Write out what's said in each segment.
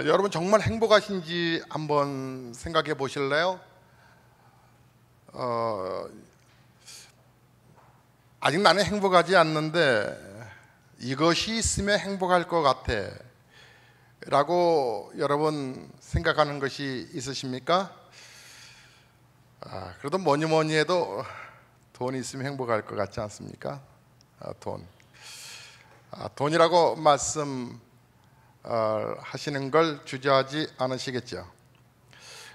여러분 정말 행복하신지 한번 생각해 보실래요? 아직 나는 행복하지 않는데 이것이 있으면 행복할 것 같아 라고 여러분 생각하는 것이 있으십니까? 그래도 뭐니 해도 돈이 있으면 행복할 것 같지 않습니까? 돈이라고 하시는 걸 주저하지 않으시겠죠.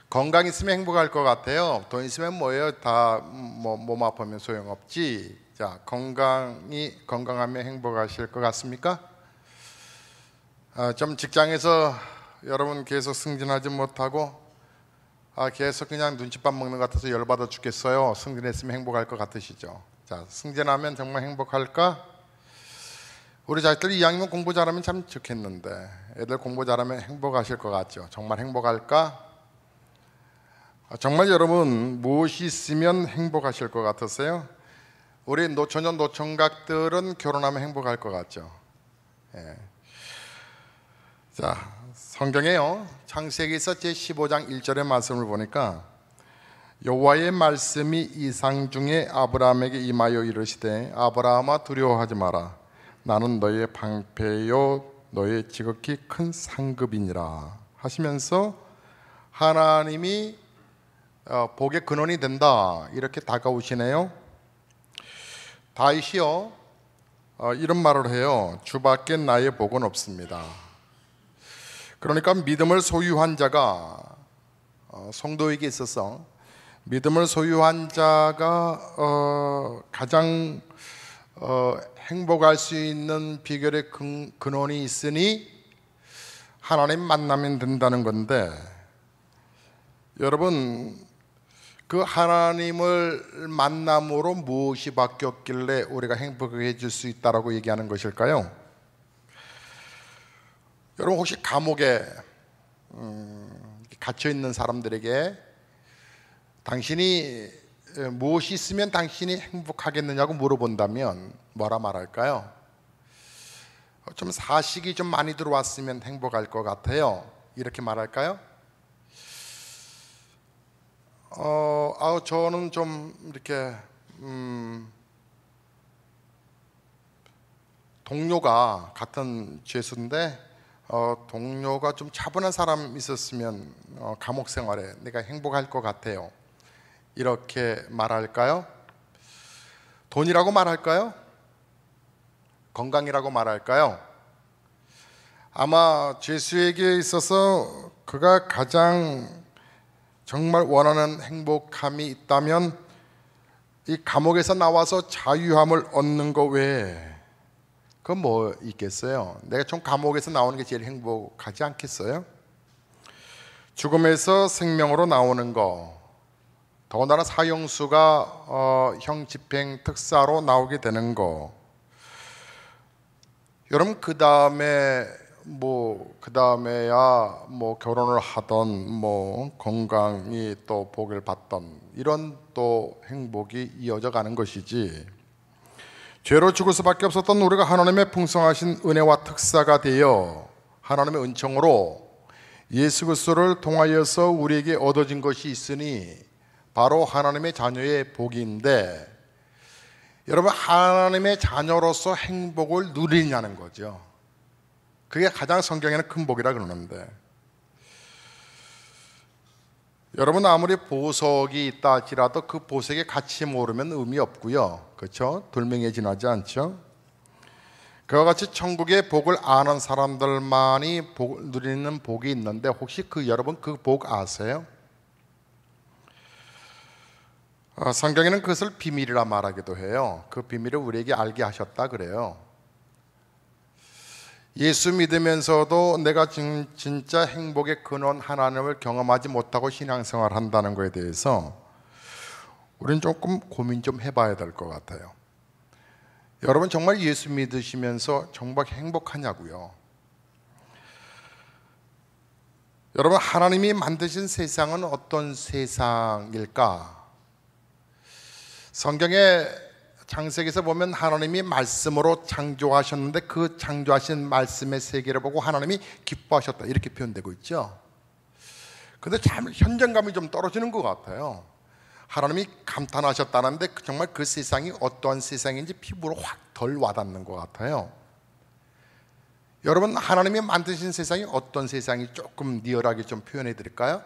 건강 있으면 행복할 것 같아요. 돈 있으면 뭐예요? 다 몸 아프면 소용없지. 자, 건강하면 행복하실 것 같습니까? 좀 직장에서 여러분 계속 승진하지 못하고 계속 그냥 눈칫밥 먹는 것 같아서 열받아 죽겠어요. 승진했으면 행복할 것 같으시죠? 자, 승진하면 정말 행복할까? 우리 자식들 이왕이면 공부 잘하면 참 좋겠는데 애들 공부 잘하면 행복하실 것 같죠? 정말 행복할까? 정말 여러분 무엇이 있으면 행복하실 것 같으세요? 우리 노처녀 노총각들은 결혼하면 행복할 것 같죠? 예. 자, 성경에요 창세기에서 제15장 1절의 말씀을 보니까 여호와의 말씀이 이상 중에 아브라함에게 임하여 이르시되 아브라함아 두려워하지 마라 나는 너의 방패요 너의 지극히 큰 상급이니라 하시면서 하나님이 복의 근원이 된다 이렇게 다가오시네요. 다윗이요 이런 말을 해요. 주밖에 나의 복은 없습니다. 그러니까 믿음을 소유한 자가 성도에게 있어서 믿음을 소유한 자가 가장 행복할 수 있는 비결의 근원이 있으니 하나님 만나면 된다는 건데 여러분 그 하나님을 만남으로 무엇이 바뀌었길래 우리가 행복해질 수 있다라고 얘기하는 것일까요? 여러분 혹시 감옥에 갇혀 있는 사람들에게 당신이 무엇이 있으면 당신이 행복하겠느냐고 물어본다면 뭐라 말할까요? 좀 사식이 좀 많이 들어왔으면 행복할 것 같아요 이렇게 말할까요? 저는 좀 이렇게 동료가 같은 죄수인데 동료가 좀 차분한 사람 있었으면 감옥 생활에 내가 행복할 것 같아요 이렇게 말할까요? 돈이라고 말할까요? 건강이라고 말할까요? 아마 죄수에게 있어서 그가 가장 정말 원하는 행복함이 있다면 이 감옥에서 나와서 자유함을 얻는 거 외에 그건 뭐 있겠어요? 내가 좀 감옥에서 나오는 게 제일 행복하지 않겠어요? 죽음에서 생명으로 나오는 거 더군다나 사형수가 형 집행 특사로 나오게 되는 거 여러분 그 다음에야 결혼을 하던 건강이 또 복을 받던 이런 또 행복이 이어져 가는 것이지 죄로 죽을 수밖에 없었던 우리가 하나님의 풍성하신 은혜와 특사가 되어 하나님의 은총으로 예수 그리스도를 통하여서 우리에게 얻어진 것이 있으니 바로 하나님의 자녀의 복인데 여러분 하나님의 자녀로서 행복을 누리냐는 거죠. 그게 가장 성경에는 큰 복이라 그러는데 여러분 아무리 보석이 있다 할지라도 그 보석의 가치 모르면 의미 없고요 그렇죠? 돌멩이에 지나지 않죠? 그와 같이 천국의 복을 아는 사람들만이 누리는 복이 있는데 혹시 여러분 그 복 아세요? 성경에는 그것을 비밀이라 말하기도 해요. 그 비밀을 우리에게 알게 하셨다 그래요. 예수 믿으면서도 내가 진짜 행복의 근원 하나님을 경험하지 못하고 신앙생활 한다는 것에 대해서 우리는 조금 고민 좀 해봐야 될 것 같아요. 여러분 정말 예수 믿으시면서 정말 행복하냐고요? 여러분 하나님이 만드신 세상은 어떤 세상일까? 성경에 창세기에서 보면 하나님이 말씀으로 창조하셨는데 그 창조하신 말씀의 세계를 보고 하나님이 기뻐하셨다 이렇게 표현되고 있죠. 근데 참 현장감이 좀 떨어지는 것 같아요. 하나님이 감탄하셨다는데 정말 그 세상이 어떠한 세상인지 피부로 확 덜 와닿는 것 같아요. 여러분, 하나님이 만드신 세상이 어떤 세상이 조금 리얼하게 좀 표현해 드릴까요?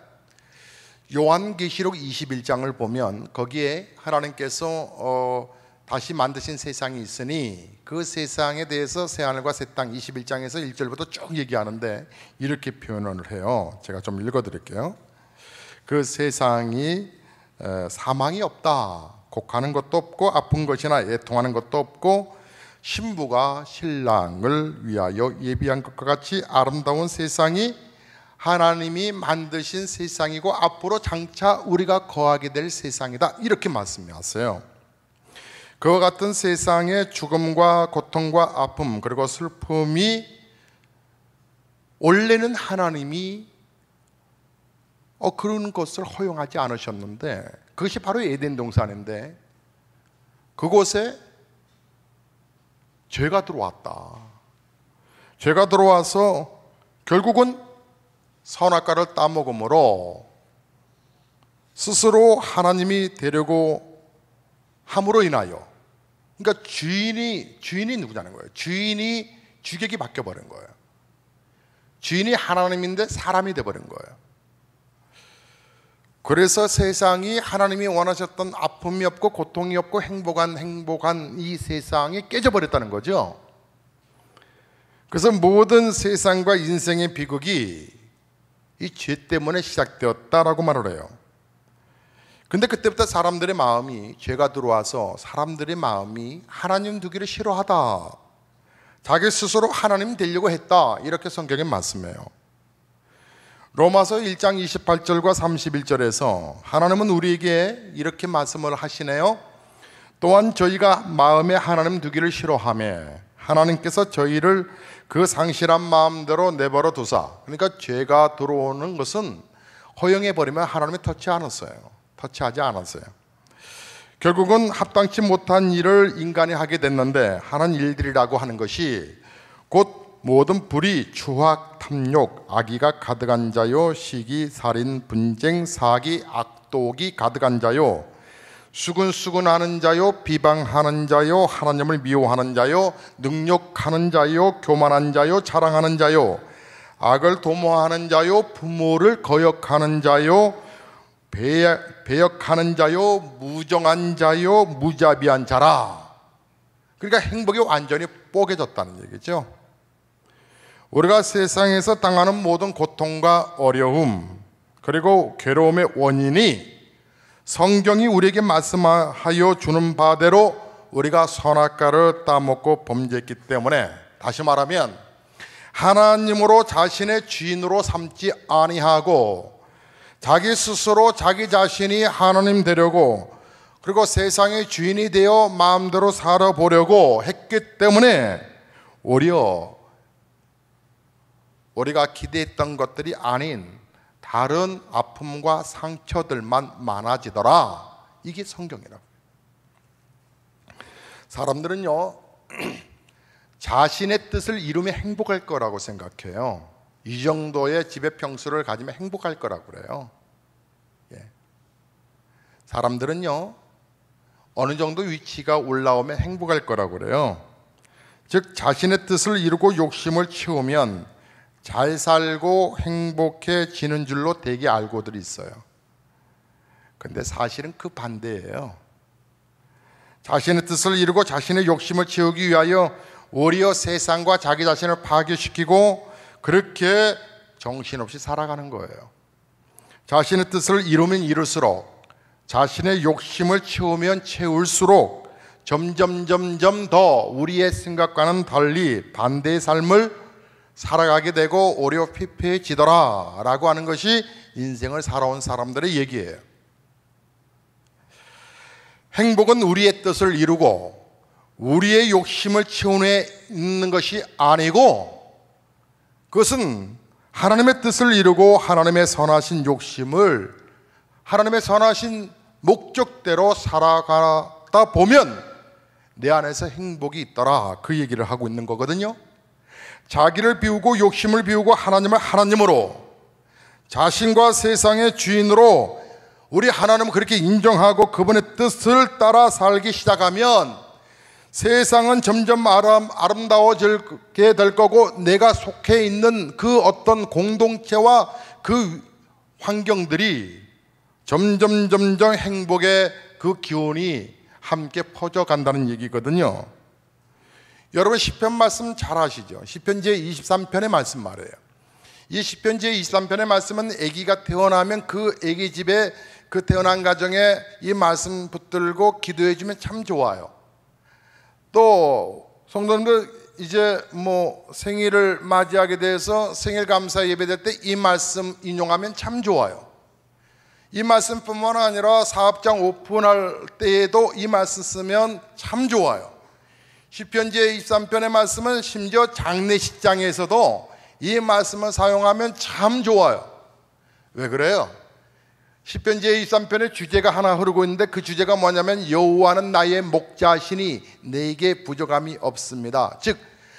요한계시록 21장을 보면 거기에 하나님께서 다시 만드신 세상이 있으니 그 세상에 대해서 새하늘과 새 땅 21장에서 1절부터 쭉 얘기하는데 이렇게 표현을 해요. 제가 좀 읽어 드릴게요. 그 세상이 사망이 없다. 곡하는 것도 없고 아픈 것이나 애통하는 것도 없고 신부가 신랑을 위하여 예비한 것과 같이 아름다운 세상이 하나님이 만드신 세상이고 앞으로 장차 우리가 거하게 될 세상이다 이렇게 말씀하세요. 그와 같은 세상에 죽음과 고통과 아픔 그리고 슬픔이 원래는 하나님이 그런 것을 허용하지 않으셨는데 그것이 바로 에덴 동산인데 그곳에 죄가 들어왔다. 죄가 들어와서 결국은 선악과를 따먹음으로 스스로 하나님이 되려고 함으로 인하여, 그러니까 주인이 누구냐는 거예요. 주인이 주객이 바뀌어버린 거예요. 주인이 하나님인데 사람이 돼버린 거예요. 그래서 세상이 하나님이 원하셨던 아픔이 없고 고통이 없고 행복한 이 세상이 깨져버렸다는 거죠. 그래서 모든 세상과 인생의 비극이 이 죄 때문에 시작되었다라고 말을 해요. 근데 그때부터 사람들의 마음이, 죄가 들어와서 사람들의 마음이 하나님 두기를 싫어하다, 자기 스스로 하나님 되려고 했다, 이렇게 성경에 말씀해요. 로마서 1장 28절과 31절에서 하나님은 우리에게 이렇게 말씀을 하시네요. 또한 저희가 마음에 하나님 두기를 싫어하며 하나님께서 저희를 그 상실한 마음대로 내버려 두사, 그러니까 죄가 들어오는 것은 허용해버리면 하나님이 터치하지 않았어요. 결국은 합당치 못한 일을 인간이 하게 됐는데 하는 일들이라고 하는 것이 곧 모든 불의, 추악, 탐욕, 악의가 가득한 자요, 시기, 살인, 분쟁, 사기, 악독이 가득한 자요, 수근수근하는 자요, 비방하는 자요, 하나님을 미워하는 자요, 능욕하는 자요, 교만한 자요, 자랑하는 자요, 악을 도모하는 자요, 부모를 거역하는 자요, 배역하는 자요, 무정한 자요, 무자비한 자라. 그러니까 행복이 완전히 뽀개졌다는 얘기죠. 우리가 세상에서 당하는 모든 고통과 어려움 그리고 괴로움의 원인이 성경이 우리에게 말씀하여 주는 바대로 우리가 선악과를 따먹고 범죄했기 때문에, 다시 말하면 하나님으로 자신의 주인으로 삼지 아니하고 자기 스스로 자기 자신이 하나님 되려고, 그리고 세상의 주인이 되어 마음대로 살아보려고 했기 때문에 오히려 우리가 기대했던 것들이 아닌 다른 아픔과 상처들만 많아지더라. 이게 성경이라고. 사람들은요 자신의 뜻을 이루면 행복할 거라고 생각해요. 이 정도의 지배 평수를 가지면 행복할 거라고 그래요. 사람들은요 어느 정도 위치가 올라오면 행복할 거라고 그래요. 즉 자신의 뜻을 이루고 욕심을 채우면 잘 살고 행복해지는 줄로 되게 알고들 있어요. 근데 사실은 그 반대예요. 자신의 뜻을 이루고 자신의 욕심을 채우기 위하여 오히려 세상과 자기 자신을 파괴시키고 그렇게 정신없이 살아가는 거예요. 자신의 뜻을 이루면 이룰수록, 자신의 욕심을 채우면 채울수록 점점 더 우리의 생각과는 달리 반대의 삶을 살아가게 되고 오히려 피폐해지더라 라고 하는 것이 인생을 살아온 사람들의 얘기예요. 행복은 우리의 뜻을 이루고 우리의 욕심을 채우는 있는 것이 아니고, 그것은 하나님의 뜻을 이루고 하나님의 선하신 욕심을 하나님의 선하신 목적대로 살아가다 보면 내 안에서 행복이 있더라, 그 얘기를 하고 있는 거거든요. 자기를 비우고 욕심을 비우고 하나님을 하나님으로, 자신과 세상의 주인으로 우리 하나님을 그렇게 인정하고 그분의 뜻을 따라 살기 시작하면 세상은 점점 아름다워지게 될 거고, 내가 속해 있는 그 어떤 공동체와 그 환경들이 점점 행복의 그 기운이 함께 퍼져간다는 얘기거든요. 여러분 시편 말씀 잘 아시죠? 시편 제23편의 말씀 말이에요. 이 시편 제23편의 말씀은 아기가 태어나면 그 아기 집에, 그 태어난 가정에 이 말씀 붙들고 기도해 주면 참 좋아요. 또 성도님들 이제 생일을 맞이하게 돼서 생일 감사 예배 될 때 이 말씀 인용하면 참 좋아요. 이 말씀뿐만 아니라 사업장 오픈할 때에도 이 말씀 쓰면 참 좋아요. 시편 제23편의 말씀은 심지어 장례식장에서도 이 말씀을 사용하면 참 좋아요. 왜 그래요? 시편 제23편의 주제가 하나 흐르고 있는데, 그 주제가 뭐냐면 여호와는 나의 목자시니 내게 부족함이 없습니다. 즉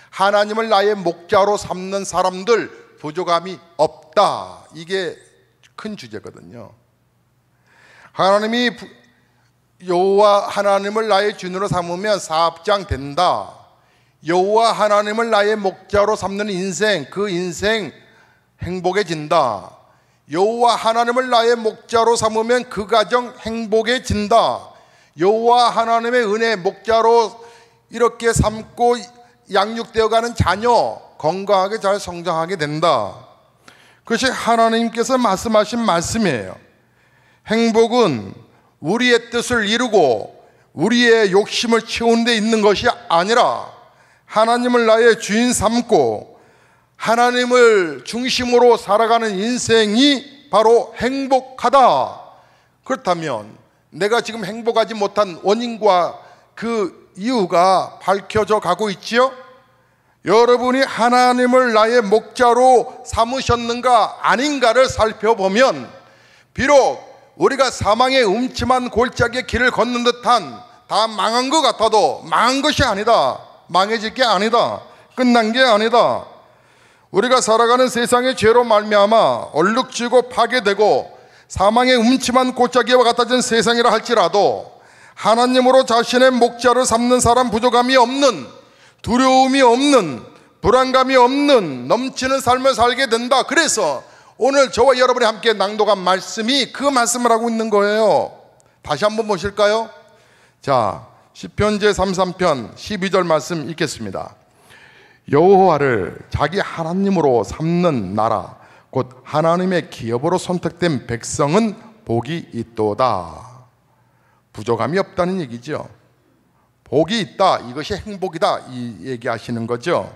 하나님을 나의 목자로 삼는 사람들 부족함이 없다, 이게 큰 주제거든요. 하나님이 여호와 하나님을 나의 주인으로 삼으면 사업장 된다. 여호와 하나님을 나의 목자로 삼는 인생, 그 인생 행복해진다. 여호와 하나님을 나의 목자로 삼으면 그 가정 행복해진다. 여호와 하나님의 은혜 목자로 이렇게 삼고 양육되어가는 자녀 건강하게 잘 성장하게 된다. 그것이 하나님께서 말씀하신 말씀이에요. 행복은 우리의 뜻을 이루고 우리의 욕심을 채우는 데 있는 것이 아니라 하나님을 나의 주인 삼고 하나님을 중심으로 살아가는 인생이 바로 행복하다. 그렇다면 내가 지금 행복하지 못한 원인과 그 이유가 밝혀져 가고 있지요? 여러분이 하나님을 나의 목자로 삼으셨는가 아닌가를 살펴보면, 비록 우리가 사망의 음침한 골짜기의 길을 걷는 듯한, 다 망한 것 같아도 망한 것이 아니다, 망해질 게 아니다, 끝난 게 아니다. 우리가 살아가는 세상의 죄로 말미암아 얼룩지고 파괴되고 사망의 음침한 골짜기와 같아진 세상이라 할지라도 하나님으로 자신의 목자를 삼는 사람 부족함이 없는, 두려움이 없는, 불안감이 없는 넘치는 삶을 살게 된다. 그래서 오늘 저와 여러분이 함께 낭독한 말씀이 그 말씀을 하고 있는 거예요. 다시 한번 보실까요? 자, 시편 제33편 12절 말씀 읽겠습니다. 여호와를 자기 하나님으로 삼는 나라 곧 하나님의 기업으로 선택된 백성은 복이 있도다. 부족함이 없다는 얘기죠. 복이 있다, 이것이 행복이다, 이 얘기하시는 거죠.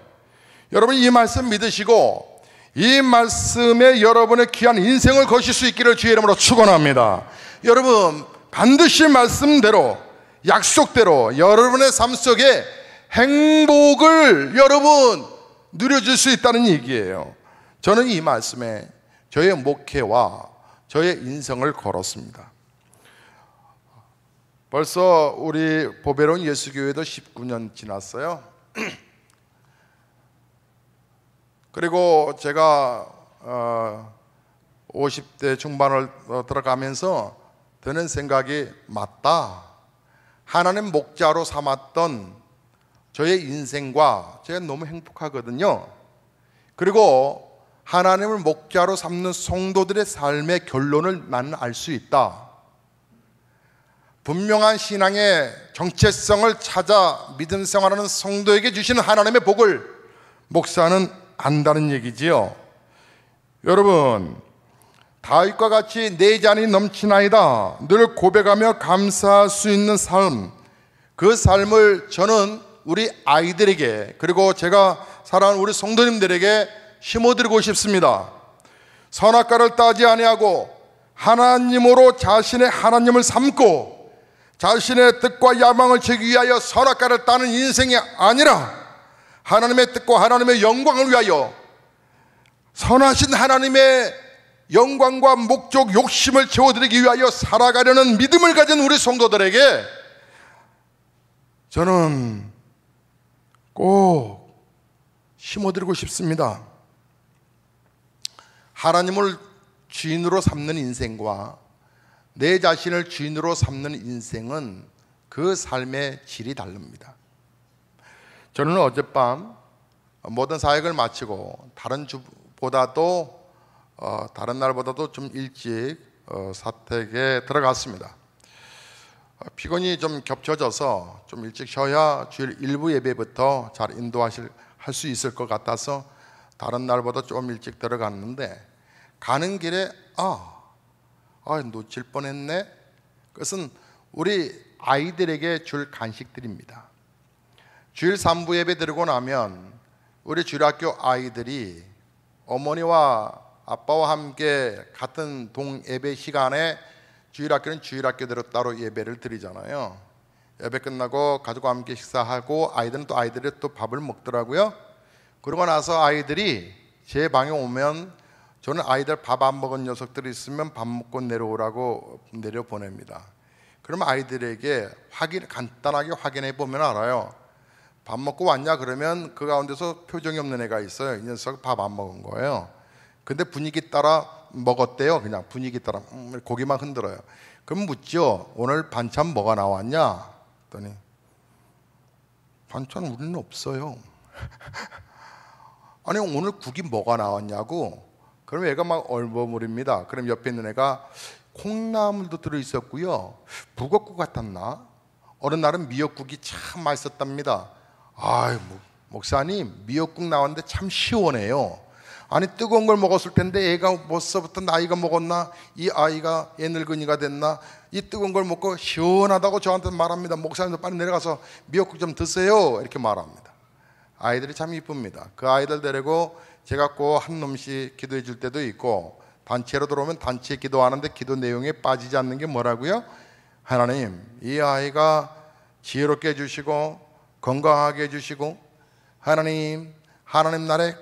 여러분 이 말씀 믿으시고 이 말씀에 여러분의 귀한 인생을 거실 수 있기를 주의 이름으로 축원합니다. 여러분 반드시 말씀대로, 약속대로 여러분의 삶 속에 행복을 여러분 누려줄 수 있다는 얘기예요. 저는 이 말씀에 저의 목회와 저의 인생을 걸었습니다. 벌써 우리 보배로운 예수교회도 19년 지났어요. 그리고 제가 50대 중반을 들어가면서 드는 생각이, 맞다, 하나님 목자로 삼았던 저의 인생과 제가 너무 행복하거든요. 그리고 하나님을 목자로 삼는 성도들의 삶의 결론을 나는 알 수 있다. 분명한 신앙의 정체성을 찾아 믿음 생활하는 성도에게 주시는 하나님의 복을 목사는 안다는 얘기지요. 여러분, 다윗과 같이 내 잔이 넘치나이다 늘 고백하며 감사할 수 있는 삶, 그 삶을 저는 우리 아이들에게, 그리고 제가 사랑하는 우리 성도님들에게 심어드리고 싶습니다. 선악과를 따지 아니하고 하나님으로 자신의 하나님을 삼고 자신의 뜻과 야망을 채우기 위하여 선악과를 따는 인생이 아니라 하나님의 뜻과 하나님의 영광을 위하여 선하신 하나님의 영광과 목적, 욕심을 채워드리기 위하여 살아가려는 믿음을 가진 우리 성도들에게 저는 꼭 심어드리고 싶습니다. 하나님을 주인으로 삼는 인생과 내 자신을 주인으로 삼는 인생은 그 삶의 질이 다릅니다. 저는 어젯밤 모든 사역을 마치고 다른 날보다도 좀 일찍 사택에 들어갔습니다. 피곤이 좀 겹쳐져서 좀 일찍 쉬어야 주일 일부 예배부터 잘 할 수 있을 것 같아서 다른 날보다 좀 일찍 들어갔는데, 가는 길에 놓칠 뻔했네. 그것은 우리 아이들에게 줄 간식들입니다. 주일 3부 예배 드리고 나면 우리 주일학교 아이들이 어머니와 아빠와 함께 같은 동예배 시간에, 주일학교는 주일학교대로 따로 예배를 드리잖아요. 예배 끝나고 가족과 함께 식사하고 아이들은 또 아이들이 또 밥을 먹더라고요. 그러고 나서 아이들이 제 방에 오면 저는 아이들 밥 안 먹은 녀석들이 있으면 밥 먹고 내려오라고 내려보냅니다. 그러면 아이들에게 간단하게 확인해 보면 알아요. 밥 먹고 왔냐 그러면 그 가운데서 표정이 없는 애가 있어요. 이 녀석 밥 안 먹은 거예요. 근데 분위기 따라 먹었대요. 그냥 분위기 따라 고기만 흔들어요. 그럼 묻죠. 오늘 반찬 뭐가 나왔냐? 그랬더니 반찬 우리는 없어요. 아니 오늘 국이 뭐가 나왔냐고. 그럼 애가 막 얼버무립니다. 그럼 옆에 있는 애가 콩나물도 들어있었고요, 북엇국 같았나? 어느 날은 미역국이 참 맛있었답니다. 목사님 미역국 나왔는데 참 시원해요. 아니 뜨거운 걸 먹었을 텐데 애가 벌써부터 나이가 먹었나? 이 아이가 애 늙은이가 됐나? 이 뜨거운 걸 먹고 시원하다고 저한테 말합니다. 목사님도 빨리 내려가서 미역국 좀 드세요, 이렇게 말합니다. 아이들이 참 이쁩니다. 그 아이들 데리고 제가 꼭 한 놈씩 기도해 줄 때도 있고, 단체로 들어오면 단체 기도하는데 기도 내용에 빠지지 않는 게 뭐라고요? 하나님, 이 아이가 지혜롭게 해주시고 건강하게 해주시고, 하나님 나라의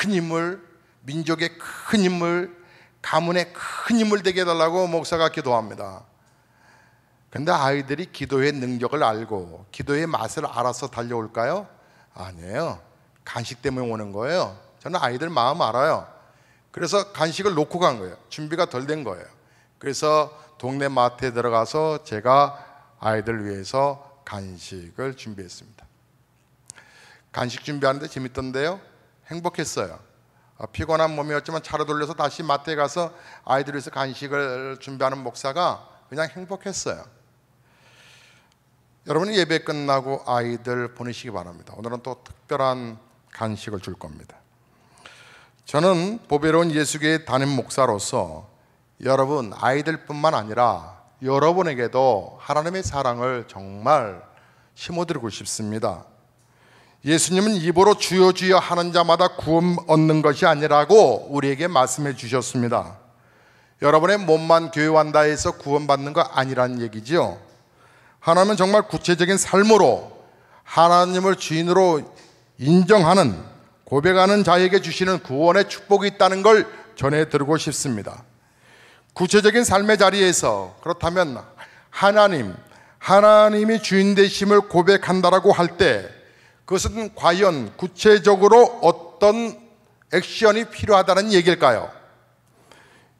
큰 인물, 민족의 큰 인물, 가문의 큰 인물 되게 해달라고 목사가 기도합니다. 근데 아이들이 기도의 능력을 알고 기도의 맛을 알아서 달려올까요? 아니에요. 간식 때문에 오는 거예요. 저는 아이들 마음 알아요. 그래서 간식을 놓고 간 거예요. 준비가 덜 된 거예요. 그래서 동네 마트에 들어가서 제가 아이들 위해서 간식을 준비했습니다. 간식 준비하는데 재밌던데요, 행복했어요. 피곤한 몸이었지만 차로 돌려서 다시 마트에 가서 아이들 위해서 간식을 준비하는 목사가 그냥 행복했어요. 여러분 예배 끝나고 아이들 보내시기 바랍니다. 오늘은 또 특별한 간식을 줄 겁니다. 저는 보배로운 예수교회 담임 목사로서 여러분 아이들뿐만 아니라 여러분에게도 하나님의 사랑을 정말 심어드리고 싶습니다. 예수님은 입으로 주여 주여 하는 자마다 구원 얻는 것이 아니라고 우리에게 말씀해 주셨습니다. 여러분의 몸만 교회한다 해서 구원받는 거 아니라는 얘기지요. 하나님은 정말 구체적인 삶으로 하나님을 주인으로 인정하는, 고백하는 자에게 주시는 구원의 축복이 있다는 걸 전해드리고 싶습니다. 구체적인 삶의 자리에서 그렇다면 하나님이 주인 되심을 고백한다라고 할 때 그것은 과연 구체적으로 어떤 액션이 필요하다는 얘기일까요?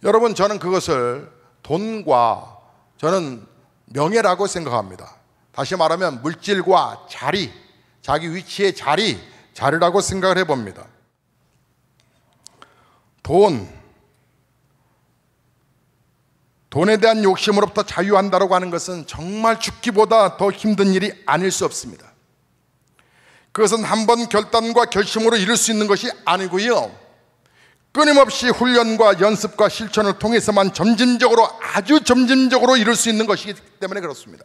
여러분 저는 그것을 돈과 저는 명예라고 생각합니다. 다시 말하면 물질과 자리, 자기 위치의 자리라고 생각을 해봅니다. 돈에 대한 욕심으로부터 자유한다라고 하는 것은 정말 죽기보다 더 힘든 일이 아닐 수 없습니다. 그것은 한 번 결단과 결심으로 이룰 수 있는 것이 아니고요, 끊임없이 훈련과 연습과 실천을 통해서만 아주 점진적으로 이룰 수 있는 것이기 때문에 그렇습니다.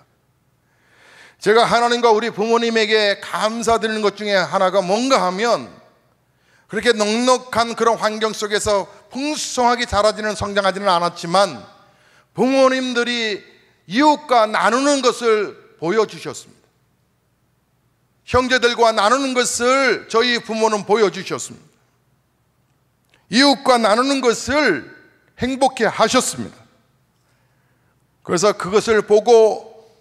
제가 하나님과 우리 부모님에게 감사드리는 것 중에 하나가 뭔가 하면, 그렇게 넉넉한 그런 환경 속에서 풍성하게 자라지는 성장하지는 않았지만 부모님들이 이웃과 나누는 것을 보여주셨습니다. 형제들과 나누는 것을 저희 부모는 보여주셨습니다. 이웃과 나누는 것을 행복해 하셨습니다. 그래서 그것을 보고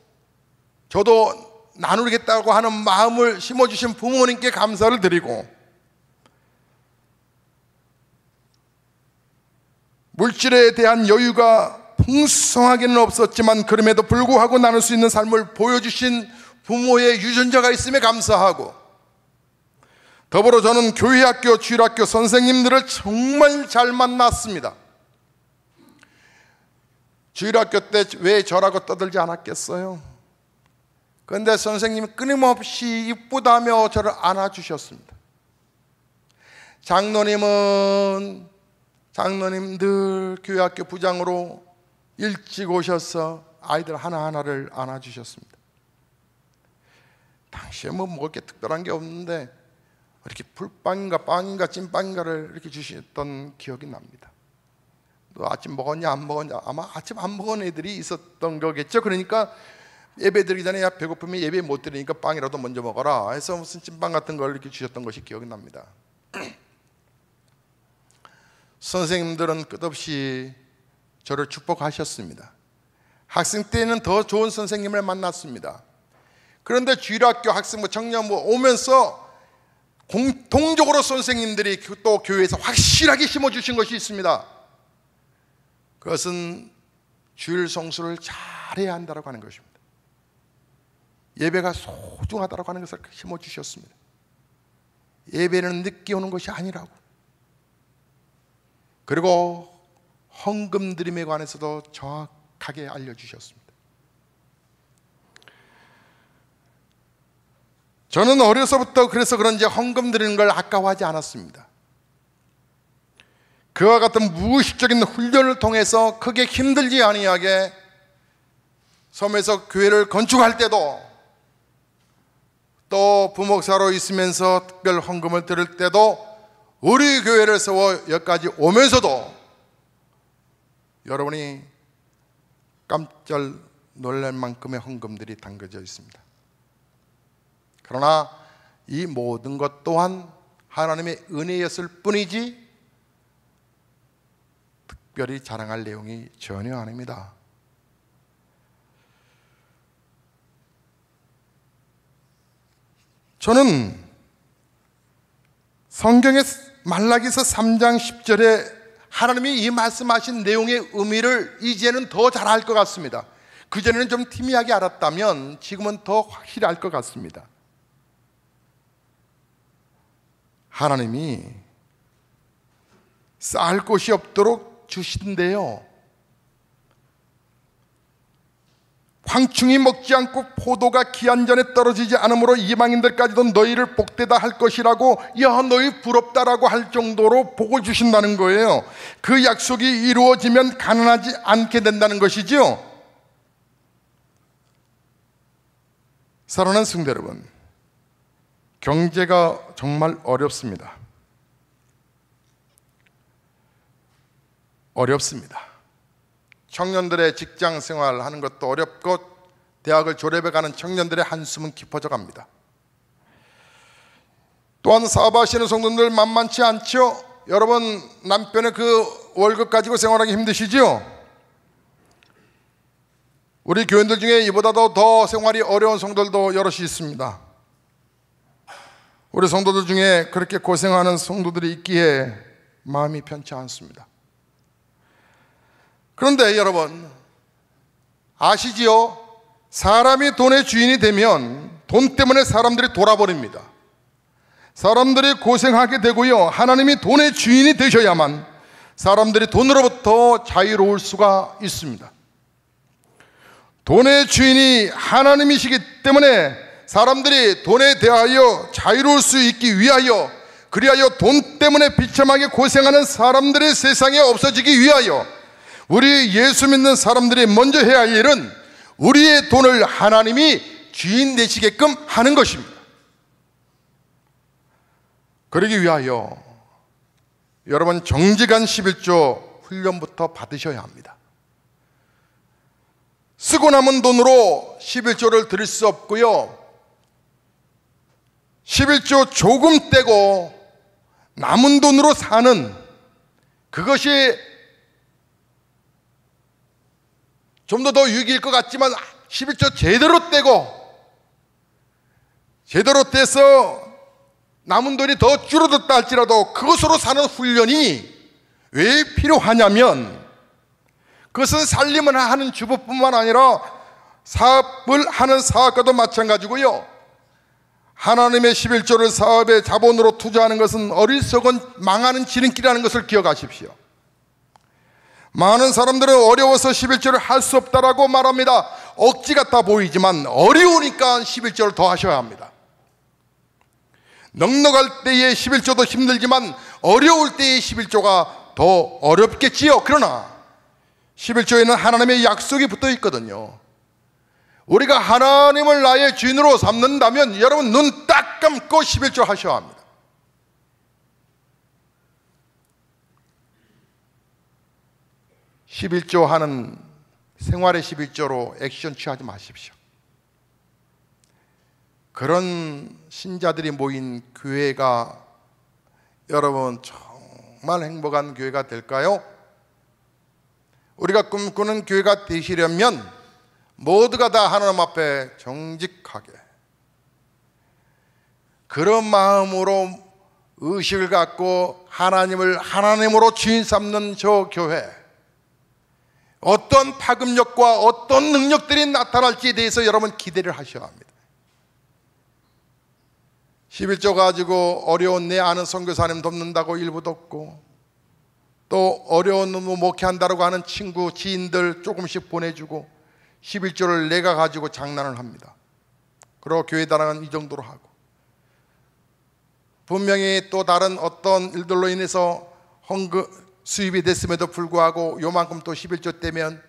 저도 나누겠다고 하는 마음을 심어주신 부모님께 감사를 드리고, 물질에 대한 여유가 풍성하게는 없었지만 그럼에도 불구하고 나눌 수 있는 삶을 보여주신 부모의 유전자가 있음에 감사하고, 더불어 저는 교회학교, 주일학교 선생님들을 정말 잘 만났습니다. 주일학교 때 왜 저라고 떠들지 않았겠어요? 그런데 선생님이 끊임없이 이쁘다며 저를 안아주셨습니다. 장로님들 교회학교 부장으로 일찍 오셔서 아이들 하나하나를 안아주셨습니다. 당시에 뭐 먹을 게 특별한 게 없는데 이렇게 풀빵인가 빵인가 찐빵인가를 이렇게 주셨던 기억이 납니다. 너 아침 먹었냐 안 먹었냐, 아마 아침 안 먹은 애들이 있었던 거겠죠. 그러니까 예배 드리기 전에 야 배고프면 예배 못 드리니까 빵이라도 먼저 먹어라 해서 무슨 찐빵 같은 걸 이렇게 주셨던 것이 기억이 납니다. 선생님들은 끝없이 저를 축복하셨습니다. 학생 때는 더 좋은 선생님을 만났습니다. 그런데 주일학교 학생부 청년부 오면서 공통적으로 선생님들이 또 교회에서 확실하게 심어주신 것이 있습니다. 그것은 주일 성수를 잘해야 한다고 하는 것입니다. 예배가 소중하다고 하는 것을 심어주셨습니다. 예배는 늦게 오는 것이 아니라고. 그리고 헌금 드림에 관해서도 정확하게 알려주셨습니다. 저는 어려서부터 그래서 그런지 헌금 드리는 걸 아까워하지 않았습니다. 그와 같은 무의식적인 훈련을 통해서 크게 힘들지 아니하게 섬에서 교회를 건축할 때도, 또 부목사로 있으면서 특별 헌금을 드릴 때도, 우리 교회를 세워 여기까지 오면서도 여러분이 깜짝 놀랄 만큼의 헌금들이 담겨져 있습니다. 그러나 이 모든 것 또한 하나님의 은혜였을 뿐이지 특별히 자랑할 내용이 전혀 아닙니다. 저는 성경의 말라기서 3장 10절에 하나님이 이 말씀하신 내용의 의미를 이제는 더 잘 알 것 같습니다. 그전에는 좀 희미하게 알았다면 지금은 더 확실히 알 것 같습니다. 하나님이 쌓을 곳이 없도록 주신대요. 황충이 먹지 않고 포도가 기한전에 떨어지지 않으므로 이방인들까지도 너희를 복되다 할 것이라고, 야 너희 부럽다라고 할 정도로 복을 주신다는 거예요. 그 약속이 이루어지면 가난하지 않게 된다는 것이죠. 사랑하는 성도 여러분, 경제가 정말 어렵습니다. 청년들의 직장 생활 하는 것도 어렵고, 대학을 졸업해 가는 청년들의 한숨은 깊어져 갑니다. 또한 사업하시는 성도들 만만치 않죠? 여러분, 남편의 그 월급 가지고 생활하기 힘드시죠? 우리 교인들 중에 이보다도 더 생활이 어려운 성도들도 여럿이 있습니다. 우리 성도들 중에 그렇게 고생하는 성도들이 있기에 마음이 편치 않습니다. 그런데 여러분 아시지요? 사람이 돈의 주인이 되면 돈 때문에 사람들이 돌아버립니다. 사람들이 고생하게 되고요, 하나님이 돈의 주인이 되셔야만 사람들이 돈으로부터 자유로울 수가 있습니다. 돈의 주인이 하나님이시기 때문에 사람들이 돈에 대하여 자유로울 수 있기 위하여, 그리하여 돈 때문에 비참하게 고생하는 사람들의 세상에 없어지기 위하여 우리 예수 믿는 사람들이 먼저 해야 할 일은 우리의 돈을 하나님이 주인 되시게끔 하는 것입니다. 그러기 위하여 여러분 정직한 11조 훈련부터 받으셔야 합니다. 쓰고 남은 돈으로 11조를 드릴 수 없고요, 11조 조금 떼고 남은 돈으로 사는, 그것이 좀 더 유익일 것 같지만 11조 제대로 떼고 제대로 떼서 남은 돈이 더 줄어들다 할지라도 그것으로 사는 훈련이 왜 필요하냐면, 그것은 살림을 하는 주부뿐만 아니라 사업을 하는 사업가도 마찬가지고요. 하나님의 11조를 사업의 자본으로 투자하는 것은 어리석은 망하는 지름길이라는 것을 기억하십시오. 많은 사람들은 어려워서 11조를 할 수 없다라고 말합니다. 억지 같아 보이지만 어려우니까 11조를 더 하셔야 합니다. 넉넉할 때의 11조도 힘들지만 어려울 때의 11조가 더 어렵겠지요. 그러나 11조에는 하나님의 약속이 붙어 있거든요. 우리가 하나님을 나의 주인으로 삼는다면 여러분 눈 딱 감고 11조 하셔야 합니다. (11조) 하는 생활의 11조로 액션 취하지 마십시오. 그런 신자들이 모인 교회가 여러분 정말 행복한 교회가 될까요? 우리가 꿈꾸는 교회가 되시려면 모두가 다 하나님 앞에 정직하게 그런 마음으로 의식을 갖고 하나님을 하나님으로 주인 삼는 저 교회, 어떤 파급력과 어떤 능력들이 나타날지에 대해서 여러분 기대를 하셔야 합니다. 11조 가지고 어려운 내 아는 선교사님 돕는다고 일부 돕고, 또 어려운 목회한다고 하는 친구, 지인들 조금씩 보내주고 11조를 내가 가지고 장난을 합니다. 그리고 교회 다락은 이 정도로 하고, 분명히 또 다른 어떤 일들로 인해서 헌금 수입이 됐음에도 불구하고 요만큼 또 11조 떼면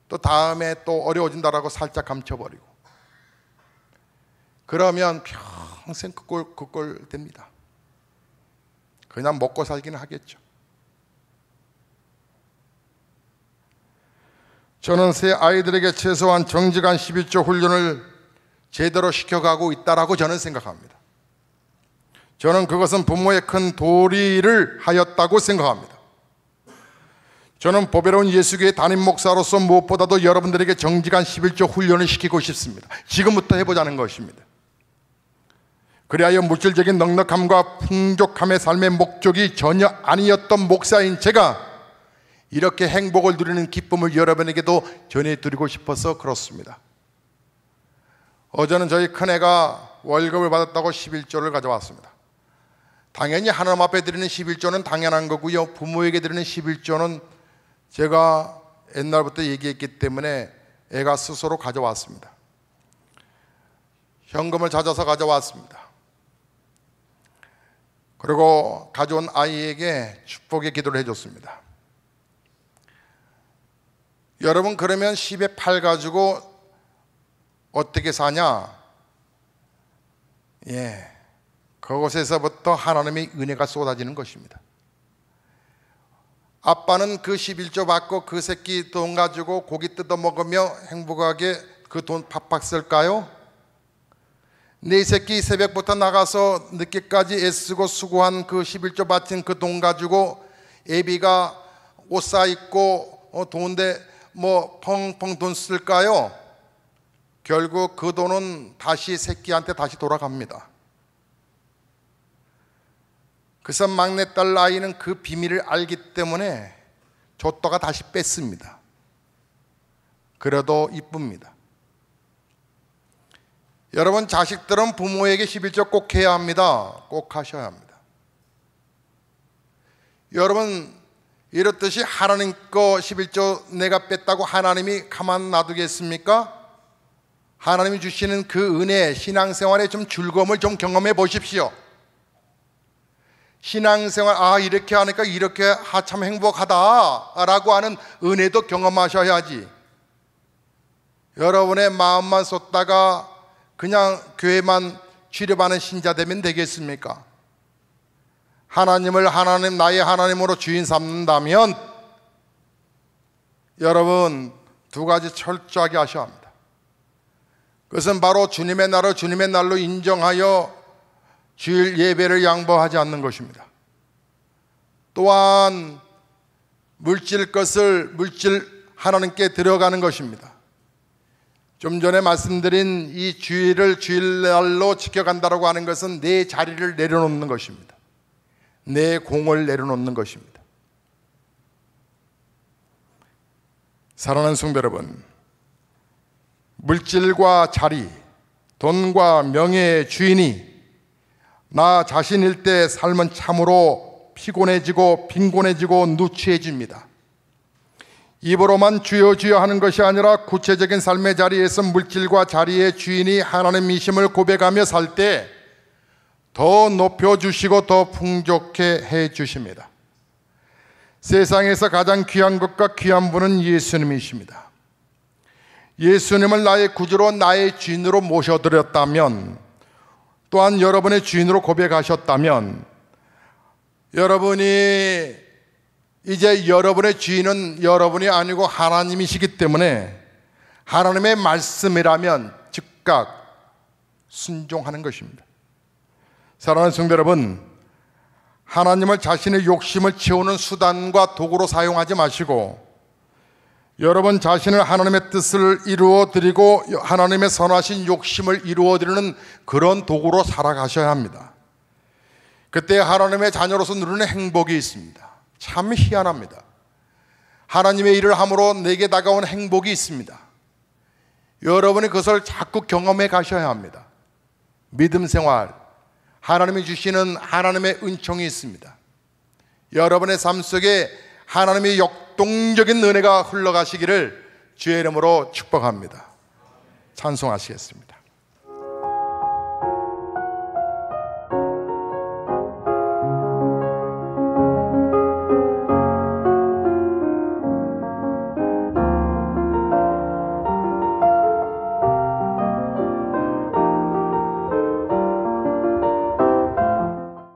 또 다음에 또 어려워진다라고 살짝 감춰버리고, 그러면 평생 그 꼴 됩니다. 그냥 먹고 살기는 하겠죠. 저는 새 아이들에게 최소한 정직한 11조 훈련을 제대로 시켜가고 있다라고 저는 생각합니다. 저는 그것은 부모의 큰 도리를 하였다고 생각합니다. 저는 보배로운 예수교회 담임 목사로서 무엇보다도 여러분들에게 정직한 11조 훈련을 시키고 싶습니다. 지금부터 해보자는 것입니다. 그리하여 물질적인 넉넉함과 풍족함의 삶의 목적이 전혀 아니었던 목사인 제가 이렇게 행복을 누리는 기쁨을 여러분에게도 전해드리고 싶어서 그렇습니다. 어제는 저희 큰애가 월급을 받았다고 11조를 가져왔습니다. 당연히 하나님 앞에 드리는 11조는 당연한 거고요, 부모에게 드리는 11조는 제가 옛날부터 얘기했기 때문에 애가 스스로 가져왔습니다. 현금을 찾아서 가져왔습니다. 그리고 가져온 아이에게 축복의 기도를 해줬습니다. 여러분, 그러면 10에 8 가지고 어떻게 사냐? 그곳에서부터 하나님의 은혜가 쏟아지는 것입니다. 아빠는 그 11조 받고 그 새끼 돈 가지고 고기 뜯어 먹으며 행복하게 그 돈 팍팍 쓸까요? 네 새끼 새벽부터 나가서 늦게까지 애쓰고 수고한 그 11조 바친 그 돈 가지고 애비가 옷 사 입고 돈데 펑펑 돈 쓸까요? 결국 그 돈은 다시 새끼한테 다시 돌아갑니다. 그래서 막내딸 아이는 그 비밀을 알기 때문에 줬다가 다시 뺐습니다. 그래도 이쁩니다. 여러분, 자식들은 부모에게 11조 꼭 해야 합니다. 꼭 하셔야 합니다. 여러분, 이렇듯이 하나님 거 11조 내가 뺐다고 하나님이 가만 놔두겠습니까? 하나님이 주시는 그 은혜, 신앙생활에 좀 즐거움을 좀 경험해 보십시오. 신앙생활, 이렇게 하니까 이렇게 참 행복하다 라고 하는 은혜도 경험하셔야지, 여러분의 마음만 쏟다가 그냥 교회만 출입하는 신자 되면 되겠습니까? 하나님을 나의 하나님으로 주인 삼는다면 여러분, 두 가지 철저하게 하셔야 합니다. 그것은 바로 주님의 날을 주님의 날로 인정하여 주일 예배를 양보하지 않는 것입니다. 또한 물질 것을 물질 하나님께 들어가는 것입니다. 좀 전에 말씀드린 이 주일을 주일날로 지켜간다라고 하는 것은 내 자리를 내려놓는 것입니다. 내 공을 내려놓는 것입니다. 사랑하는 성도 여러분, 물질과 자리, 돈과 명예의 주인이 나 자신일 때 삶은 참으로 피곤해지고 빈곤해지고 누추해집니다. 입으로만 주여 주여 하는 것이 아니라 구체적인 삶의 자리에서 물질과 자리의 주인이 하나님이심을 고백하며 살 때 더 높여주시고 더 풍족해 해주십니다. 세상에서 가장 귀한 것과 귀한 분은 예수님이십니다. 예수님을 나의 구주로 나의 주인으로 모셔드렸다면, 또한 여러분의 주인으로 고백하셨다면, 여러분이 이제 여러분의 주인은 여러분이 아니고 하나님이시기 때문에 하나님의 말씀이라면 즉각 순종하는 것입니다. 사랑하는 성도 여러분, 하나님을 자신의 욕심을 채우는 수단과 도구로 사용하지 마시고 여러분 자신을 하나님의 뜻을 이루어드리고 하나님의 선하신 욕심을 이루어드리는 그런 도구로 살아가셔야 합니다. 그때 하나님의 자녀로서 누리는 행복이 있습니다. 참 희한합니다. 하나님의 일을 함으로 내게 다가온 행복이 있습니다. 여러분이 그것을 자꾸 경험해 가셔야 합니다. 믿음 생활, 하나님이 주시는 하나님의 은총이 있습니다. 여러분의 삶 속에 하나님의 역동적인 은혜가 흘러가시기를 주의 이름으로 축복합니다. 찬송하시겠습니다.